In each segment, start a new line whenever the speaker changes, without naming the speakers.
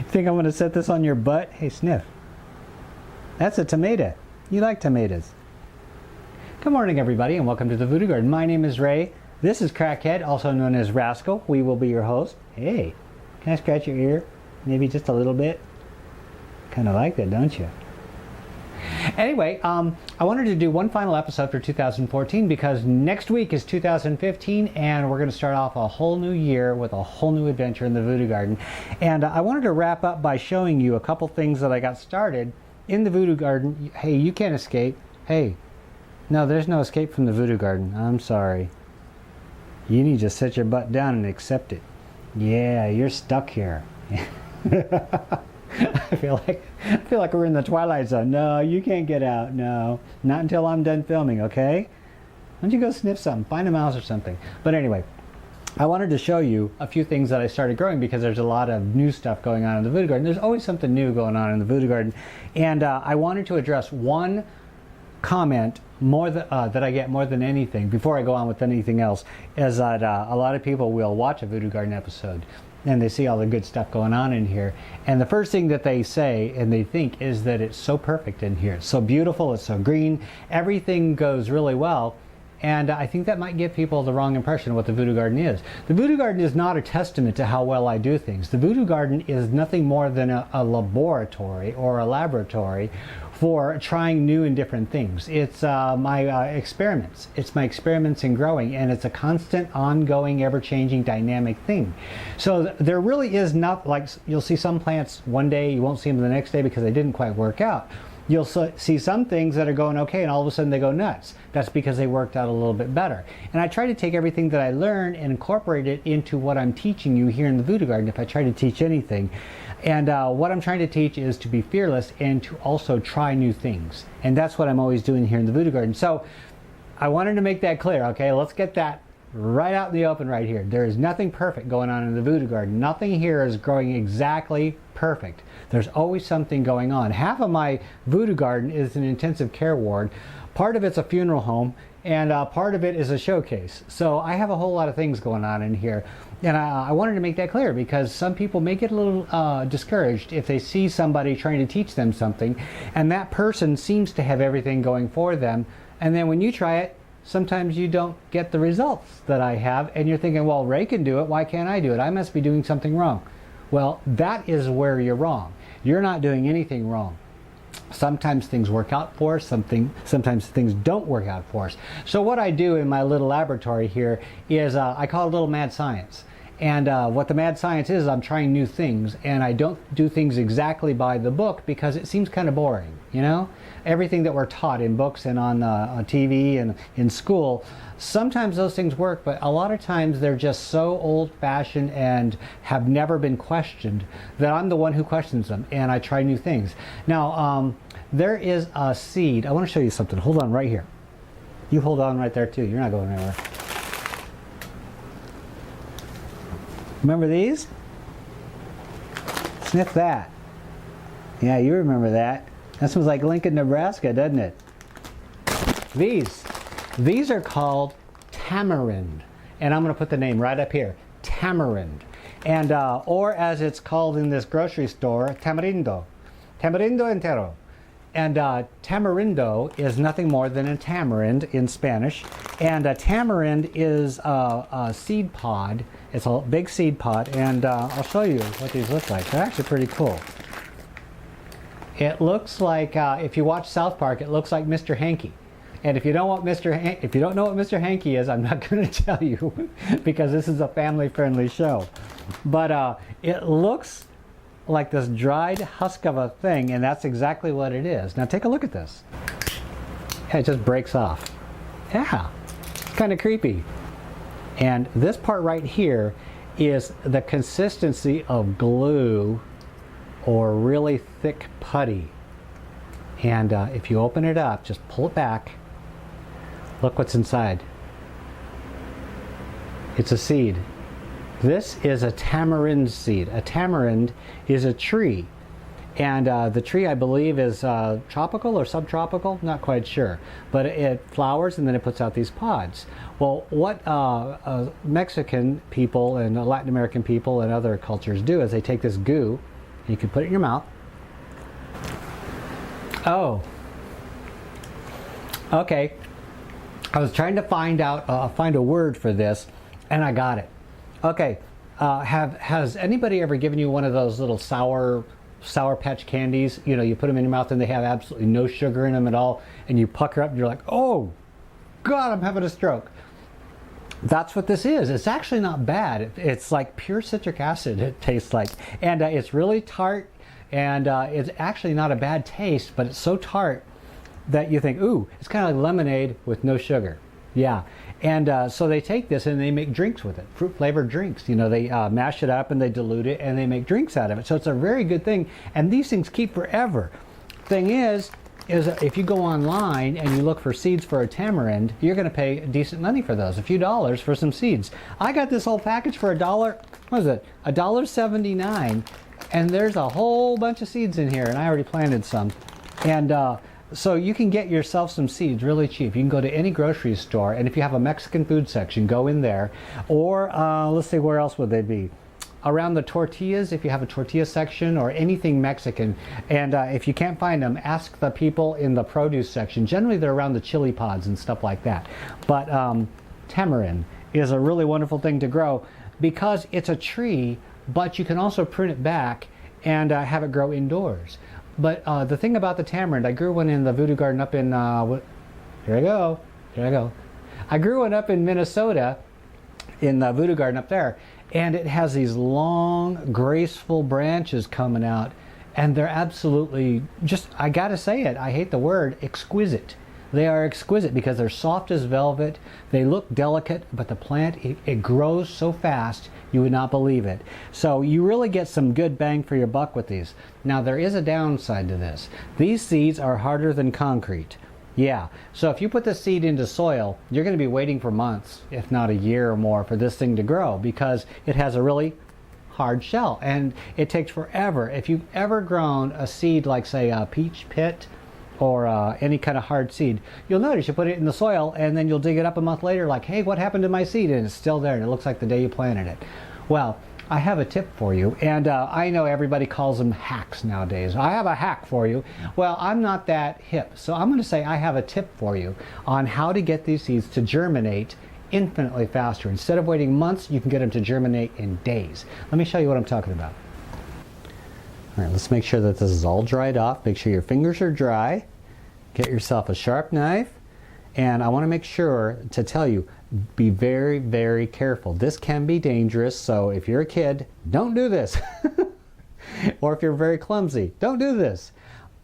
Think I'm going to set this on your butt? Hey, sniff. That's a tomato. You like tomatoes. Good morning, everybody, and welcome to the Voodoo Garden. My name is Ray. This is Crackhead, also known as Rascal. We will be your host. Hey, can I scratch your ear? Maybe just a little bit? Kind of like that, don't you? Anyway, I wanted to do one final episode for 2014 because next week is 2015 and we're going to start off a whole new year with a whole new adventure in the Voodoo Garden. And I wanted to wrap up by showing you a couple things that I got started in the Voodoo Garden. Hey, you can't escape. Hey, no, there's no escape from the Voodoo Garden. I'm sorry. You need to sit your butt down and accept it. Yeah, you're stuck here. I feel like we're in the Twilight Zone. No, you can't get out. No, not until I'm done filming, okay? Why don't you go sniff something? Find a mouse or something. But anyway, I wanted to show you a few things that I started growing because there's a lot of new stuff going on in the Voodoo Garden. There's always something new going on in the Voodoo Garden. And I wanted to address one comment that I get more than anything, before I go on with anything else, is that a lot of people will watch a Voodoo Garden episode and they see all the good stuff going on in here, and the first thing that they say and they think is that it's so perfect in here. It's so beautiful, it's so green, everything goes really well. And I think that might give people the wrong impression of what the Voodoo Garden is. The Voodoo Garden is not a testament to how well I do things. The Voodoo Garden is nothing more than a laboratory or a laboratory for trying new and different things. It's my experiments. It's my experiments in growing, and it's a constant, ongoing, ever-changing, dynamic thing. So there really is not, like, you'll see some plants one day, you won't see them the next day because they didn't quite work out. You'll see some things that are going okay and all of a sudden they go nuts. That's because they worked out a little bit better. And I try to take everything that I learn and incorporate it into what I'm teaching you here in the Voodoo Garden, if I try to teach anything. And what I'm trying to teach is to be fearless and to also try new things. And that's what I'm always doing here in the Voodoo Garden. So I wanted to make that clear, okay? Let's get that right out in the open right here. There is nothing perfect going on in the Voodoo Garden. Nothing here is growing exactly perfect. There's always something going on. Half of my Voodoo Garden is an intensive care ward. Part of it's a funeral home, and part of it is a showcase. So I have a whole lot of things going on in here. And I wanted to make that clear because some people may get a little discouraged if they see somebody trying to teach them something, and that person seems to have everything going for them. And then when you try it, sometimes you don't get the results that I have, and you're thinking, well, Ray can do it, why can't I do it? I must be doing something wrong. Well, that is where you're wrong. You're not doing anything wrong. Sometimes things work out for us, sometimes things don't work out for us. So what I do in my little laboratory here is I call it a little mad science. And what the mad science is, I'm trying new things, and I don't do things exactly by the book because it seems kind of boring, you know? Everything that we're taught in books and on TV and in school, sometimes those things work, but a lot of times they're just so old-fashioned and have never been questioned that I'm the one who questions them, and I try new things. Now, there is a seed. I want to show you something. Hold on right here. You hold on right there too. You're not going anywhere. Remember these? Sniff that. Yeah, you remember that. That smells like Lincoln, Nebraska, doesn't it? These are called tamarind. And I'm going to put the name right up here. Tamarind. And, or as it's called in this grocery store, tamarindo. Tamarindo entero. And tamarindo is nothing more than a tamarind in Spanish. And a tamarind is a seed pod. It's a big seed pod. And I'll show you what these look like. They're actually pretty cool. It looks like, if you watch South Park, it looks like Mr. Hanky. And if you don't know what Mr. Hanky is, I'm not going to tell you because this is a family-friendly show. But it looks like this dried husk of a thing, and that's exactly what it is. Now take a look at this. Yeah, it just breaks off. Yeah, it's kind of creepy. And this part right here is the consistency of glue or really thick putty. And if you open it up, just pull it back, look what's inside. It's a seed. This is a tamarind seed. A tamarind is a tree. And the tree, I believe, is tropical or subtropical, not quite sure. But it flowers and then it puts out these pods. Well, what Mexican people and Latin American people and other cultures do is they take this goo You can put it in your mouth. Oh. Okay. I was trying to find a word for this, and I got it. Okay. Has anybody ever given you one of those little sour Patch candies? You know, you put them in your mouth and they have absolutely no sugar in them at all, and you pucker up and you're like, oh God, I'm having a stroke. That's what this is. It's actually not bad. It's like pure citric acid, it tastes like. And it's really tart, and it's actually not a bad taste, but it's so tart that you think, ooh, it's kind of like lemonade with no sugar. Yeah. And so they take this and they make drinks with it, fruit flavored drinks. You know, they mash it up and they dilute it and they make drinks out of it. So it's a very good thing. And these things keep forever. Thing is if you go online and you look for seeds for a tamarind, you're going to pay decent money for those, a few dollars for some seeds. I got this whole package for $1, what is it, $1.79, and there's a whole bunch of seeds in here, and I already planted some. And so you can get yourself some seeds really cheap. You can go to any grocery store, and if you have a Mexican food section, go in there. Or let's see, where else would they be? Around the tortillas, if you have a tortilla section or anything Mexican. And if you can't find them, ask the people in the produce section. Generally they're around the chili pods and stuff like that. But tamarind is a really wonderful thing to grow because it's a tree, but you can also prune it back and have it grow indoors. But the thing about the tamarind, I grew one in the voodoo garden up in, here I go. I grew one up in Minnesota, in the voodoo garden up there. And it has these long, graceful branches coming out, and they're absolutely just, I gotta say it, I hate the word, exquisite. They are exquisite because they're soft as velvet, they look delicate, but the plant, it grows so fast, you would not believe it. So you really get some good bang for your buck with these. Now there is a downside to this. These seeds are harder than concrete. Yeah, so if you put the seed into soil, you're going to be waiting for months, if not a year or more, for this thing to grow because it has a really hard shell and it takes forever. If you've ever grown a seed like, say, a peach pit or any kind of hard seed, you'll notice you put it in the soil and then you'll dig it up a month later like, hey, what happened to my seed? And it's still there and it looks like the day you planted it. Well, I have a tip for you, and I know everybody calls them hacks nowadays. I have a hack for you. Well, I'm not that hip, so I'm going to say I have a tip for you on how to get these seeds to germinate infinitely faster. Instead of waiting months, you can get them to germinate in days. Let me show you what I'm talking about. All right, let's make sure that this is all dried off. Make sure your fingers are dry. Get yourself a sharp knife, and I want to make sure to tell you, be very, very careful. This can be dangerous, so if you're a kid, don't do this. Or if you're very clumsy, don't do this.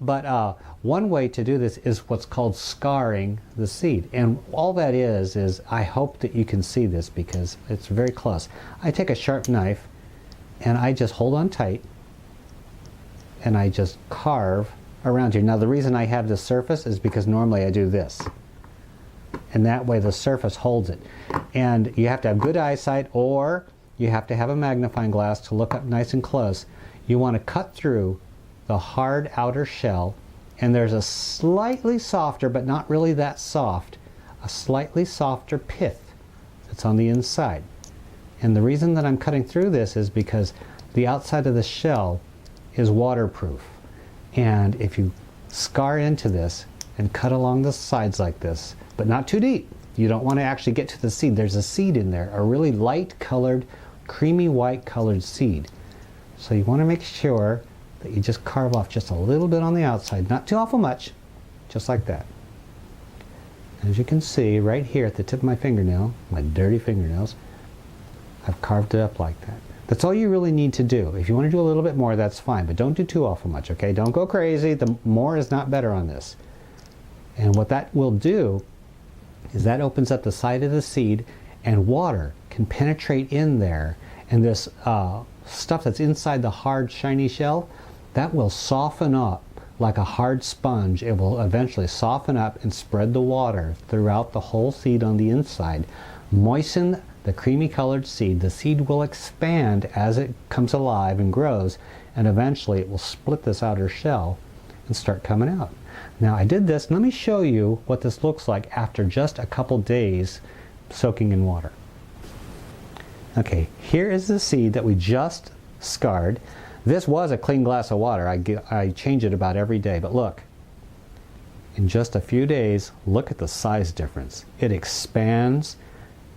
But one way to do this is what's called scarring the seed. And all that is I hope that you can see this because it's very close. I take a sharp knife and I just hold on tight and I just carve around here. Now the reason I have this surface is because normally I do this. And that way the surface holds it. And you have to have good eyesight, or you have to have a magnifying glass to look up nice and close. You want to cut through the hard outer shell, and there's a slightly softer, but not really that soft, a slightly softer pith that's on the inside. And the reason that I'm cutting through this is because the outside of the shell is waterproof. And if you scar into this and cut along the sides like this, but not too deep. You don't want to actually get to the seed. There's a seed in there, a really light colored, creamy white colored seed. So you want to make sure that you just carve off just a little bit on the outside, not too awful much, just like that. As you can see right here at the tip of my fingernail, my dirty fingernails, I've carved it up like that. That's all you really need to do. If you want to do a little bit more, that's fine, but don't do too awful much, okay? Don't go crazy. The more is not better on this. And what that will do is that opens up the side of the seed and water can penetrate in there, and this stuff that's inside the hard shiny shell, that will soften up like a hard sponge. It will eventually soften up and spread the water throughout the whole seed on the inside, moisten the creamy colored seed. The seed will expand as it comes alive and grows, and eventually it will split this outer shell and start coming out. Now I did this, let me show you what this looks like after just a couple days soaking in water. Okay, here is the seed that we just scarred. This was a clean glass of water. I change it about every day, but look, in just a few days, look at the size difference. It expands,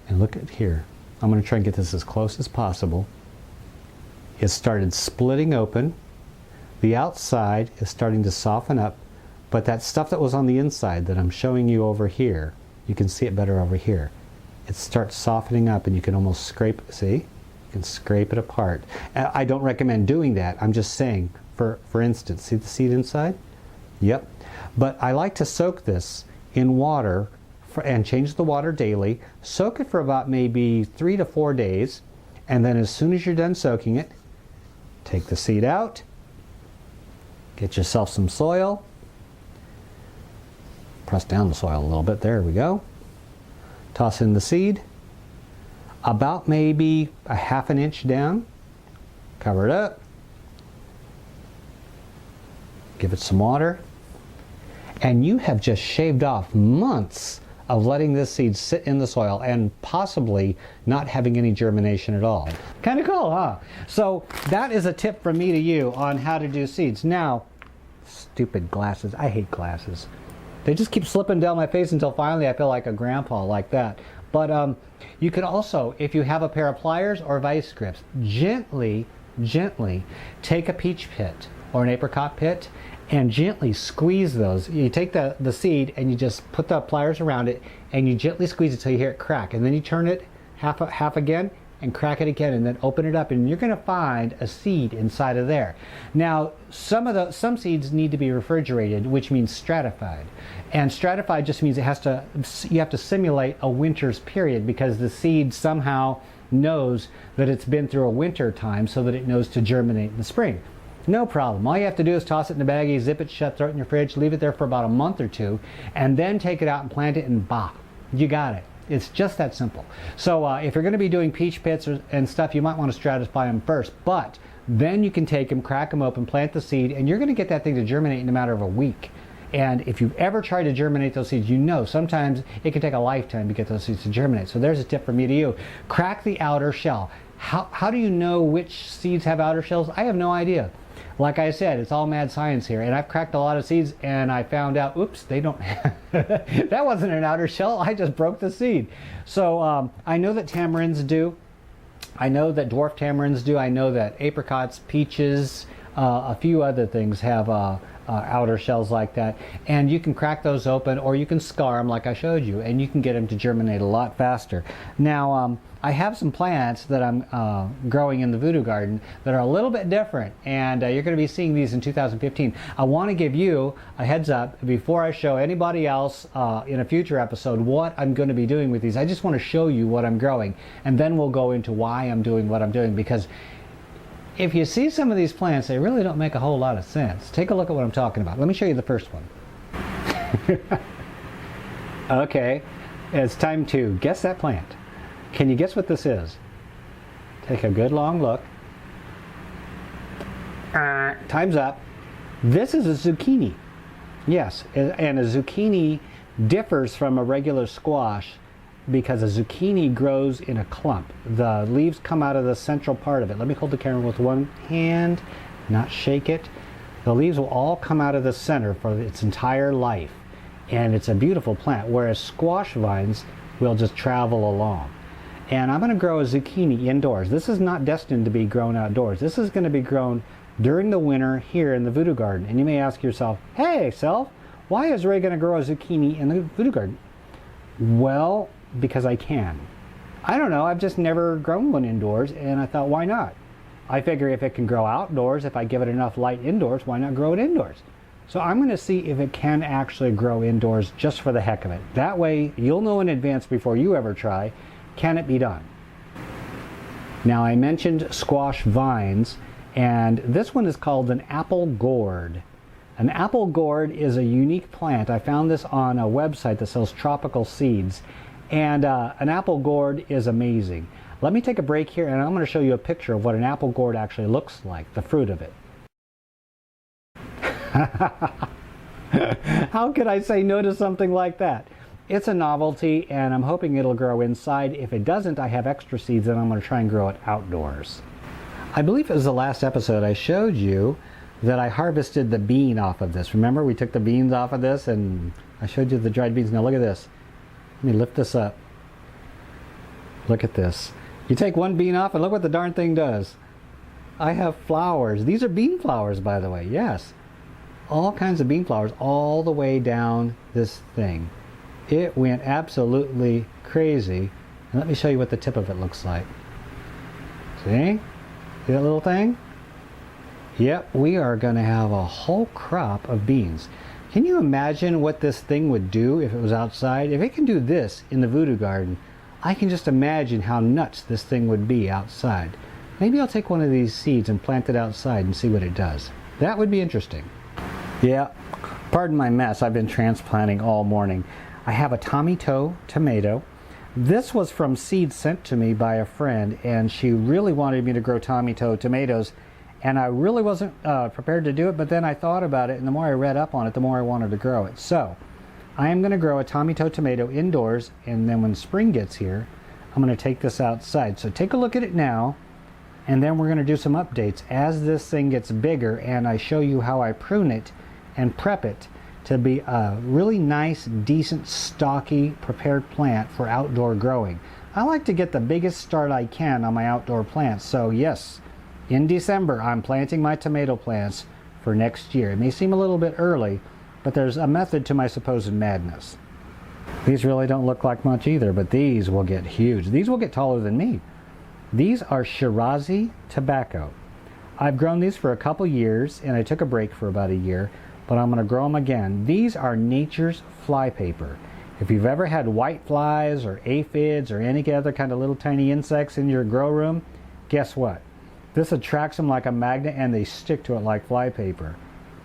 and look at here. I'm going to try and get this as close as possible. It started splitting open. The outside is starting to soften up, but that stuff that was on the inside that I'm showing you over here, you can see it better over here. It starts softening up and you can almost scrape, see? You can scrape it apart. I don't recommend doing that. I'm just saying, for instance, see the seed inside? Yep. But I like to soak this in water and change the water daily. Soak it for about maybe 3 to 4 days, and then as soon as you're done soaking it, take the seed out, get yourself some soil, press down the soil a little bit, there we go. Toss in the seed, about maybe a ½ an inch down, cover it up, give it some water, and you have just shaved off months of letting this seed sit in the soil and possibly not having any germination at all. Kind of cool, huh? So that is a tip from me to you on how to do seeds. Now, stupid glasses, I hate glasses. They just keep slipping down my face until finally I feel like a grandpa like that. But you could also, if you have a pair of pliers or vice grips, gently take a peach pit or an apricot pit and gently squeeze those. You take the seed and you just put the pliers around it and you gently squeeze it till you hear it crack, and then you turn it half again and crack it again, and then open it up, and you're going to find a seed inside of there. Now, some seeds need to be refrigerated, which means stratified. And stratified just means you have to simulate a winter's period, because the seed somehow knows that it's been through a winter time so that it knows to germinate in the spring. No problem. All you have to do is toss it in a baggie, zip it shut, throw it in your fridge, leave it there for about a month or two, and then take it out and plant it, and bah, you got it. It's just that simple. So if you're going to be doing peach pits and stuff, you might want to stratify them first, but then you can take them, crack them open, plant the seed, and you're going to get that thing to germinate in a matter of a week. And if you've ever tried to germinate those seeds, you know sometimes it can take a lifetime to get those seeds to germinate. So there's a tip from me to you. Crack the outer shell. How do you know which seeds have outer shells? I have no idea. Like I said, it's all mad science here, and I've cracked a lot of seeds and I found out, oops, they don't that wasn't an outer shell, I just broke the seed. So I know that tamarinds do, I know that dwarf tamarinds do, I know that apricots, peaches, a few other things have outer shells like that, and you can crack those open or you can scar them like I showed you, and you can get them to germinate a lot faster. Now I have some plants that I'm growing in the voodoo garden that are a little bit different, and you're going to be seeing these in 2015. I want to give you a heads up before I show anybody else in a future episode what I'm going to be doing with these. I just want to show you what I'm growing, and then we'll go into why I'm doing what I'm doing, because if you see some of these plants, they really don't make a whole lot of sense. Take a look at what I'm talking about. Let me show you the first one. Okay, it's time to guess that plant. Can you guess what this is? Take a good long look. Time's up. This is a zucchini. Yes, and a zucchini differs from a regular squash because a zucchini grows in a clump. The leaves come out of the central part of it. Let me hold the camera with one hand, not shake it. The leaves will all come out of the center for its entire life, and it's a beautiful plant, whereas squash vines will just travel along. And I'm going to grow a zucchini indoors. This is not destined to be grown outdoors. This is going to be grown during the winter here in the voodoo garden. And you may ask yourself, hey self, why is Ray going to grow a zucchini in the voodoo garden? Well, because I can. I don't know, I've just never grown one indoors, and I thought, why not? I figure if it can grow outdoors, if I give it enough light indoors, why not grow it indoors? So I'm going to see if it can actually grow indoors just for the heck of it. That way you'll know in advance before you ever try, can it be done? Now I mentioned squash vines, and this one is called an apple gourd. An apple gourd is a unique plant. I found this on a website that sells tropical seeds, and an apple gourd is amazing. Let me take a break here, and I'm going to show you a picture of what an apple gourd actually looks like, the fruit of it. How could I say no to something like that? It's a novelty, and I'm hoping it'll grow inside. If it doesn't, I have extra seeds, and I'm going to try and grow it outdoors. I believe it was the last episode I showed you that I harvested the bean off of this. Remember, we took the beans off of this and I showed you the dried beans. Now look at this. Let me lift this up. Look at this. You take one bean off and look what the darn thing does. I have flowers. These are bean flowers, by the way. Yes. All kinds of bean flowers all the way down this thing. It went absolutely crazy. And let me show you what the tip of it looks like. See? See that little thing? Yep, we are going to have a whole crop of beans. Can you imagine what this thing would do if it was outside? If it can do this in the voodoo garden, I can just imagine how nuts this thing would be outside. Maybe I'll take one of these seeds and plant it outside and see what it does. That would be interesting. Yeah, pardon my mess. I've been transplanting all morning. I have a Tommy Toe tomato. This was from seeds sent to me by a friend, and she really wanted me to grow Tommy Toe tomatoes, and I really wasn't prepared to do it, but then I thought about it, and the more I read up on it, the more I wanted to grow it. So I am going to grow a Tommy Toe tomato indoors, and then when spring gets here, I'm going to take this outside. So take a look at it now, and then we're going to do some updates as this thing gets bigger, and I show you how I prune it and prep it to be a really nice, decent, stocky, prepared plant for outdoor growing. I like to get the biggest start I can on my outdoor plants. So yes, in December, I'm planting my tomato plants for next year. It may seem a little bit early, but there's a method to my supposed madness. These really don't look like much either, but these will get huge. These will get taller than me. These are Shirazi tobacco. I've grown these for a couple years, and I took a break for about a year, but I'm going to grow them again. These are nature's flypaper. If you've ever had white flies or aphids or any other kind of little tiny insects in your grow room, guess what? This attracts them like a magnet and they stick to it like flypaper.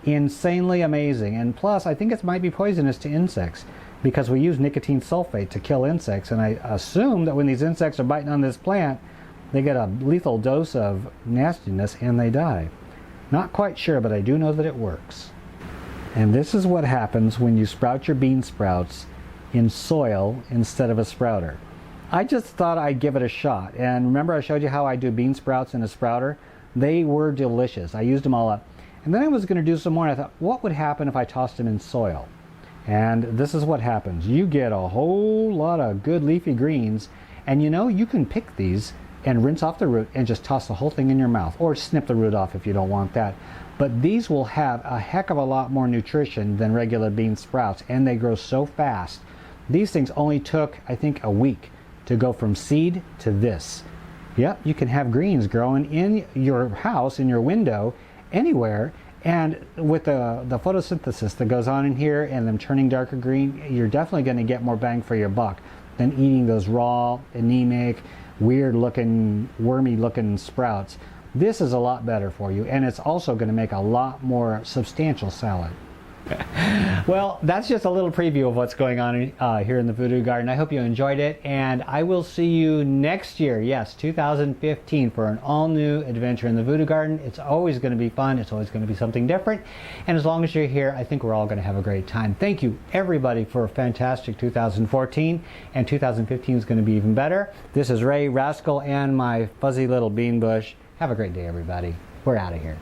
Insanely amazing. And plus, I think it might be poisonous to insects because we use nicotine sulfate to kill insects. And I assume that when these insects are biting on this plant, they get a lethal dose of nastiness and they die. Not quite sure, but I do know that it works. And this is what happens when you sprout your bean sprouts in soil instead of a sprouter. I just thought I'd give it a shot. And remember I showed you how I do bean sprouts in a sprouter? They were delicious. I used them all up. And then I was going to do some more, and I thought, what would happen if I tossed them in soil? And this is what happens. You get a whole lot of good leafy greens, and you know, you can pick these and rinse off the root and just toss the whole thing in your mouth, or snip the root off if you don't want that. But these will have a heck of a lot more nutrition than regular bean sprouts, and they grow so fast. These things only took, I think, a week to go from seed to this. Yep, you can have greens growing in your house, in your window, anywhere, and with the photosynthesis that goes on in here and them turning darker green, you're definitely going to get more bang for your buck than eating those raw, anemic, weird looking, wormy looking sprouts. This is a lot better for you, and it's also going to make a lot more substantial salad. Well, that's just a little preview of what's going on here in the Voodoo Garden. I hope you enjoyed it, and I will see you next year, yes, 2015, for an all-new adventure in the Voodoo Garden. It's always going to be fun. It's always going to be something different, and as long as you're here, I think we're all going to have a great time. Thank you, everybody, for a fantastic 2014, and 2015 is going to be even better. This is Ray Rascal and my fuzzy little bean bush. Have a great day, everybody. We're out of here.